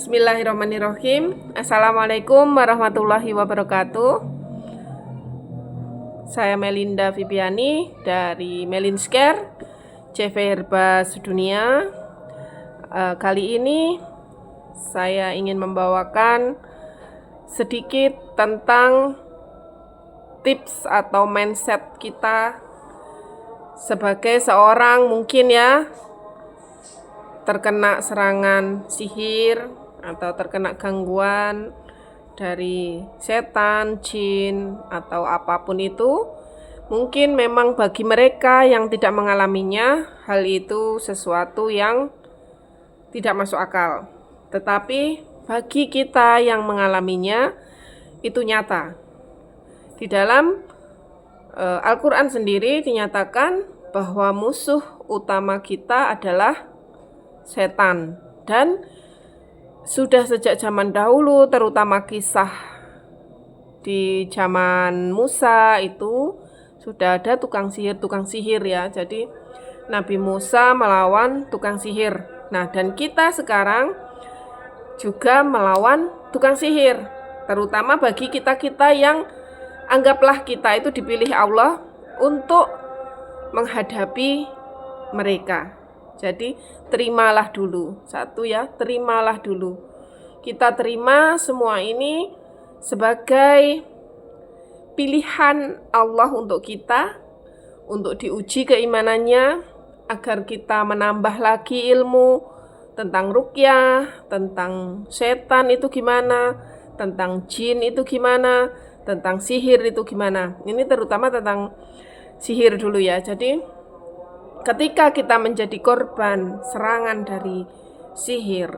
Bismillahirrahmanirrahim. Assalamualaikum warahmatullahi wabarakatuh. Saya Melinda Viviani dari Melinsker CV Herba Sedunia. Kali ini saya ingin membawakan sedikit tentang tips atau mindset kita sebagai seorang mungkin terkena serangan sihir atau terkena gangguan dari setan, jin, atau apapun itu. Mungkin memang bagi mereka yang tidak mengalaminya, hal itu sesuatu yang tidak masuk akal. Tetapi bagi kita yang mengalaminya, itu nyata. Di dalam Al-Quran sendiri dinyatakan bahwa musuh utama kita adalah setan. Dan sudah sejak zaman dahulu, terutama kisah di zaman Musa itu sudah ada tukang sihir ya. Jadi Nabi Musa melawan tukang sihir. Nah, dan kita sekarang juga melawan tukang sihir, terutama bagi kita-kita yang anggaplah kita itu dipilih Allah untuk menghadapi mereka. Jadi terimalah dulu. Terimalah dulu. Kita terima semua ini sebagai pilihan Allah untuk kita, untuk diuji keimanannya, agar kita menambah lagi ilmu tentang ruqyah, tentang setan itu gimana, tentang jin itu gimana, tentang sihir itu gimana. Ini terutama tentang sihir dulu ya. Jadi ketika kita menjadi korban serangan dari sihir,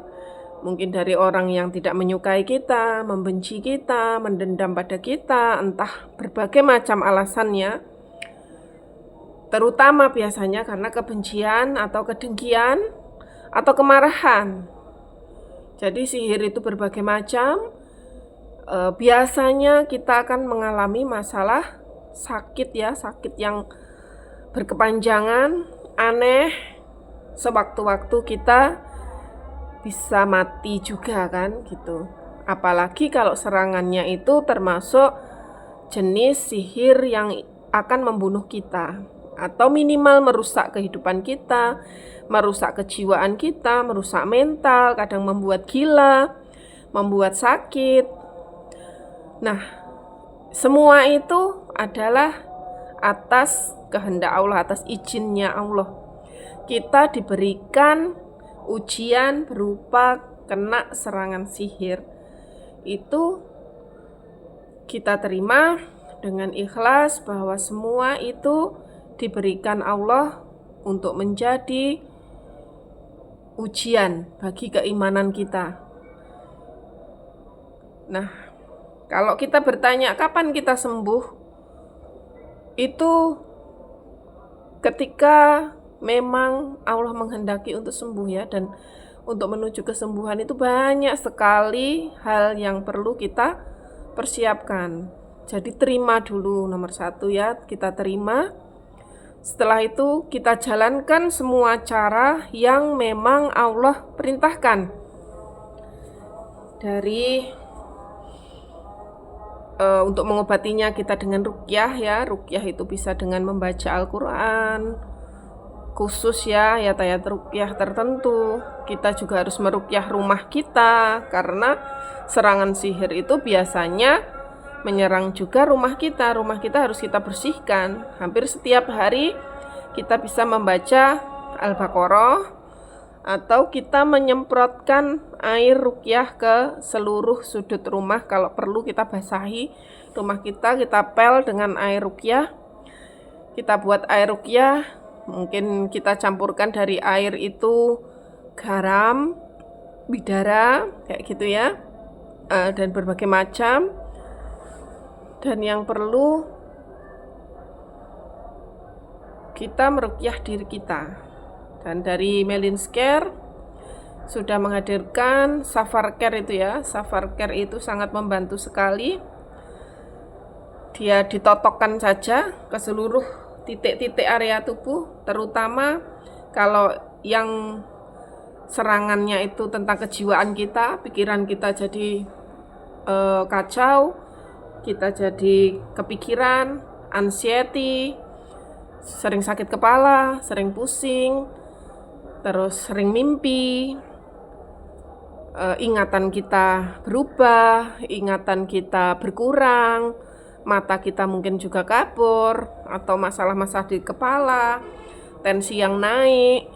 mungkin dari orang yang tidak menyukai kita, membenci kita, mendendam pada kita, entah berbagai macam alasannya, terutama biasanya karena kebencian atau kedengkian atau kemarahan. Jadi sihir itu berbagai macam. Biasanya kita akan mengalami masalah sakit yang berkepanjangan, aneh, sewaktu-waktu kita bisa mati juga kan gitu. Apalagi kalau serangannya itu termasuk jenis sihir yang akan membunuh kita, atau minimal merusak kehidupan kita, merusak kejiwaan kita, merusak mental, kadang membuat gila, membuat sakit. Nah, semua itu adalah atas kehendak Allah, atas izinnya Allah. Kita diberikan ujian berupa kena serangan sihir. Itu kita terima dengan ikhlas bahwa semua itu diberikan Allah untuk menjadi ujian bagi keimanan kita. Nah, kalau kita bertanya kapan kita sembuh, itu ketika memang Allah menghendaki untuk sembuh ya. Dan untuk menuju kesembuhan itu banyak sekali hal yang perlu kita persiapkan. Jadi terima dulu, nomor satu ya, kita terima. Setelah itu kita jalankan semua cara yang memang Allah perintahkan. Dari untuk mengobatinya kita dengan ruqyah ya. Ruqyah itu bisa dengan membaca Al-Quran khusus ya, ayat-ayat ruqyah tertentu. Kita juga harus meruqyah rumah kita, karena serangan sihir itu biasanya menyerang juga rumah kita. Rumah kita harus kita bersihkan. Hampir setiap hari kita bisa membaca Al-Baqarah, atau kita menyemprotkan air ruqyah ke seluruh sudut rumah. Kalau perlu kita basahi rumah kita pel dengan air ruqyah. Kita buat air ruqyah, mungkin kita campurkan dari air itu garam, bidara, kayak gitu ya, dan berbagai macam. Dan yang perlu kita meruqyah diri kita. Dan dari Melinsker sudah menghadirkan Safar Care itu ya. Safar Care itu sangat membantu sekali. Dia ditotokkan saja ke seluruh titik-titik area tubuh, terutama kalau yang serangannya itu tentang kejiwaan kita, pikiran kita jadi kacau, kita jadi kepikiran, anxiety, sering sakit kepala, sering pusing, terus sering mimpi, ingatan kita berubah, ingatan kita berkurang, mata kita mungkin juga kabur, atau masalah-masalah di kepala, tensi yang naik,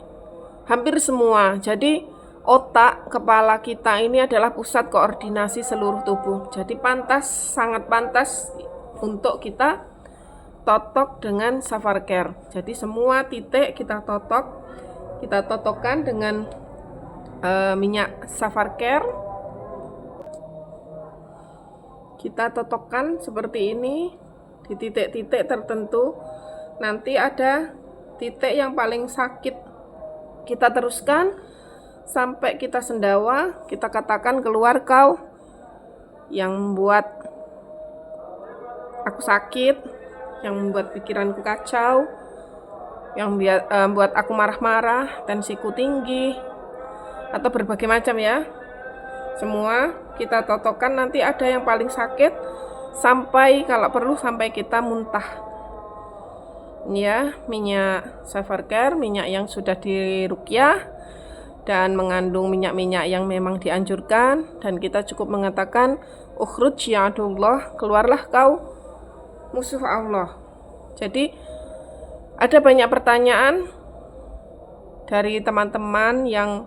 hampir semua. Jadi otak kepala kita ini adalah pusat koordinasi seluruh tubuh. Jadi sangat pantas untuk kita totok dengan Safarcare. Jadi semua titik kita totokkan dengan minyak Safarcare. Kita totokkan seperti ini di titik-titik tertentu. Nanti ada titik yang paling sakit, kita teruskan sampai kita sendawa. Kita katakan, keluar kau yang membuat aku sakit, yang membuat pikiranku kacau, yang membuat aku marah-marah, tensiku tinggi, atau berbagai macam ya. Semua kita totokkan, nanti ada yang paling sakit sampai kalau perlu sampai kita muntah. Ini ya, minyak Safarcare, minyak yang sudah diruqyah dan mengandung minyak-minyak yang memang dianjurkan, dan kita cukup mengatakan, ukhruj ya adullah, keluarlah kau musuh Allah. Jadi ada banyak pertanyaan dari teman-teman yang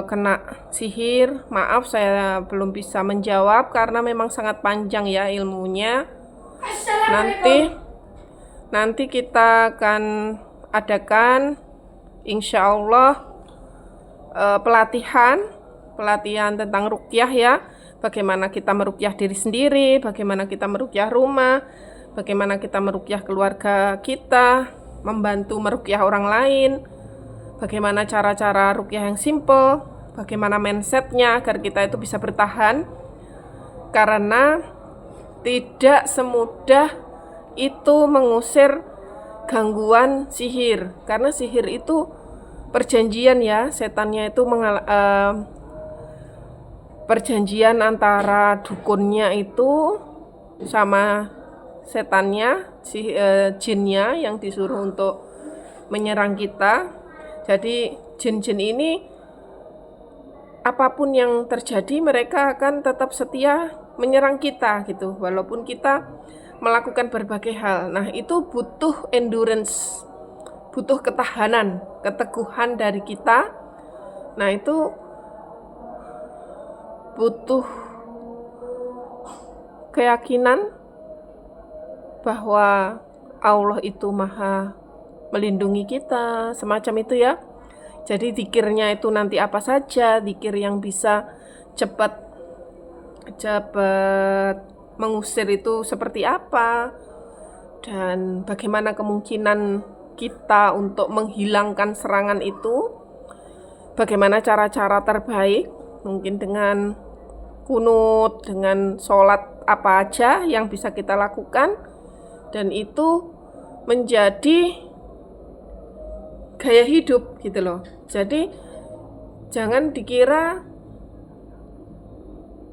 kena sihir. Maaf saya belum bisa menjawab karena memang sangat panjang ya ilmunya. Nanti kita akan adakan insya Allah pelatihan tentang ruqyah ya. Bagaimana kita meruqyah diri sendiri, bagaimana kita meruqyah rumah, bagaimana kita meruqyah keluarga kita, membantu meruqyah orang lain, bagaimana cara-cara ruqyah yang simple, bagaimana mindsetnya agar kita itu bisa bertahan. Karena tidak semudah itu mengusir gangguan sihir, karena sihir itu perjanjian ya. Setannya itu perjanjian antara dukunnya itu sama setannya, jinnya yang disuruh untuk menyerang kita. Jadi jin-jin ini apapun yang terjadi mereka akan tetap setia menyerang kita gitu, walaupun kita melakukan berbagai hal. Nah, itu butuh endurance, butuh ketahanan, keteguhan dari kita. Nah, itu butuh keyakinan bahwa Allah itu maha melindungi kita, semacam itu ya. Jadi zikirnya itu nanti apa saja, zikir yang bisa cepat mengusir itu seperti apa, dan bagaimana kemungkinan kita untuk menghilangkan serangan itu, bagaimana cara-cara terbaik, mungkin dengan kunut, dengan sholat apa aja yang bisa kita lakukan, dan itu menjadi gaya hidup gitu loh. Jadi jangan dikira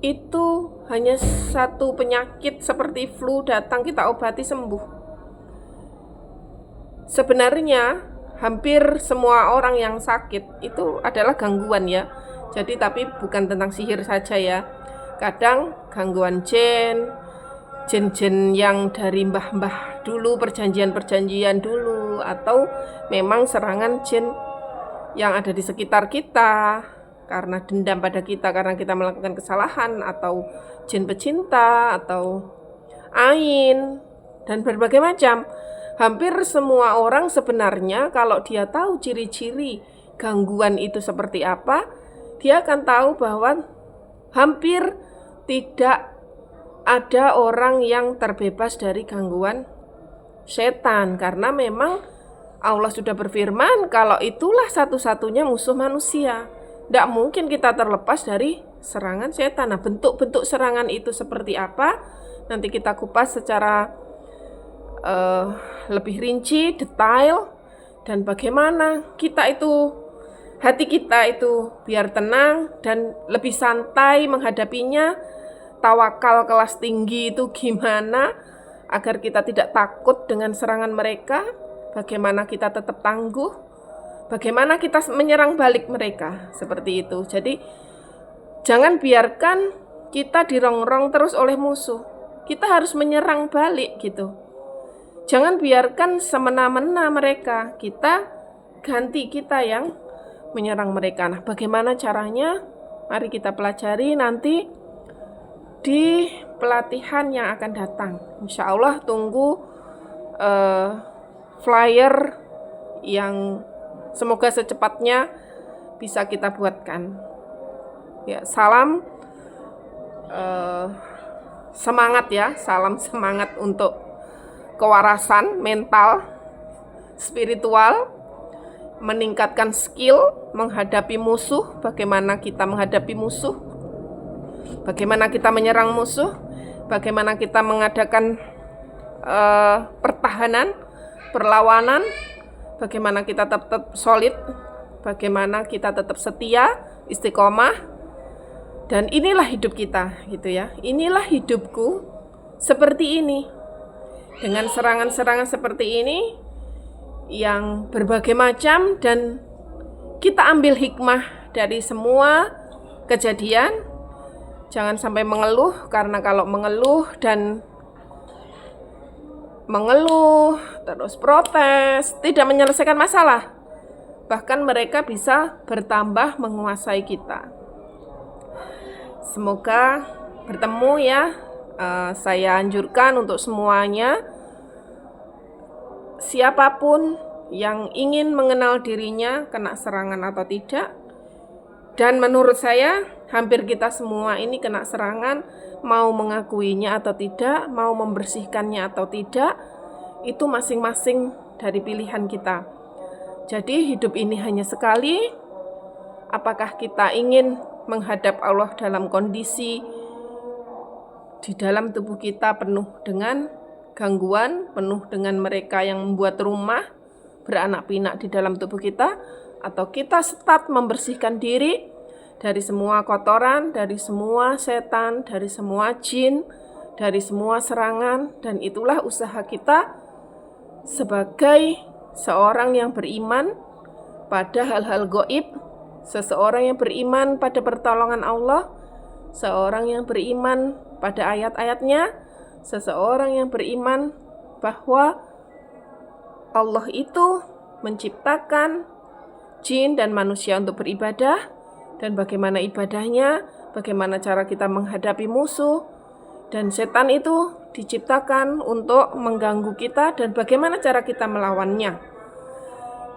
itu hanya satu penyakit seperti flu datang kita obati sembuh. Sebenarnya hampir semua orang yang sakit itu adalah gangguan ya. Jadi tapi bukan tentang sihir saja ya. Kadang gangguan jin yang dari mbah-mbah dulu, perjanjian dulu, atau memang serangan jin yang ada di sekitar kita karena dendam pada kita, karena kita melakukan kesalahan, atau jin pecinta, atau ain, dan berbagai macam. Hampir semua orang sebenarnya kalau dia tahu ciri-ciri gangguan itu seperti apa, dia akan tahu bahwa hampir tidak ada orang yang terbebas dari gangguan setan, karena memang Allah sudah berfirman kalau itulah satu-satunya musuh manusia. Tidak mungkin kita terlepas dari serangan setan. Nah, bentuk-bentuk serangan itu seperti apa? Nanti kita kupas secara lebih rinci, detail, dan bagaimana kita itu hati kita itu biar tenang dan lebih santai menghadapinya. Tawakal kelas tinggi itu gimana agar kita tidak takut dengan serangan mereka? Bagaimana kita tetap tangguh? Bagaimana kita menyerang balik mereka? Seperti itu. Jadi jangan biarkan kita dirongrong terus oleh musuh. Kita harus menyerang balik gitu. Jangan biarkan semena-mena mereka. Kita ganti kita yang menyerang mereka. Nah, bagaimana caranya? Mari kita pelajari nanti di pelatihan yang akan datang. Insya Allah tunggu flyer yang semoga secepatnya bisa kita buatkan. Ya, salam semangat ya, salam semangat untuk kewarasan mental, spiritual, meningkatkan skill menghadapi musuh. Bagaimana kita menghadapi musuh, bagaimana kita menyerang musuh, bagaimana kita mengadakan pertahanan, perlawanan, bagaimana kita tetap solid, bagaimana kita tetap setia, istiqomah. Dan inilah hidup kita gitu ya. Inilah hidupku seperti ini. Dengan serangan-serangan seperti ini yang berbagai macam, dan kita ambil hikmah dari semua kejadian. Jangan sampai mengeluh, karena kalau mengeluh terus protes tidak menyelesaikan masalah. Bahkan mereka bisa bertambah menguasai kita. Semoga bertemu ya. Saya anjurkan untuk semuanya, siapapun yang ingin mengenal dirinya kena serangan atau tidak. Dan menurut saya hampir kita semua ini kena serangan, mau mengakuinya atau tidak, mau membersihkannya atau tidak, itu masing-masing dari pilihan kita. Jadi hidup ini hanya sekali. Apakah kita ingin menghadap Allah dalam kondisi di dalam tubuh kita penuh dengan gangguan, penuh dengan mereka yang membuat rumah beranak pinak di dalam tubuh kita, atau kita start membersihkan diri dari semua kotoran, dari semua setan, dari semua jin, dari semua serangan. Dan itulah usaha kita sebagai seorang yang beriman pada hal-hal gaib, seseorang yang beriman pada pertolongan Allah, seorang yang beriman pada ayat-ayatnya, seseorang yang beriman bahwa Allah itu menciptakan jin dan manusia untuk beribadah, dan bagaimana ibadahnya, bagaimana cara kita menghadapi musuh, dan setan itu diciptakan untuk mengganggu kita, dan bagaimana cara kita melawannya.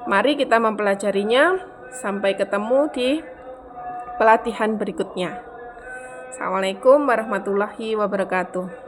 Mari kita mempelajarinya. Sampai ketemu di pelatihan berikutnya. Assalamualaikum warahmatullahi wabarakatuh.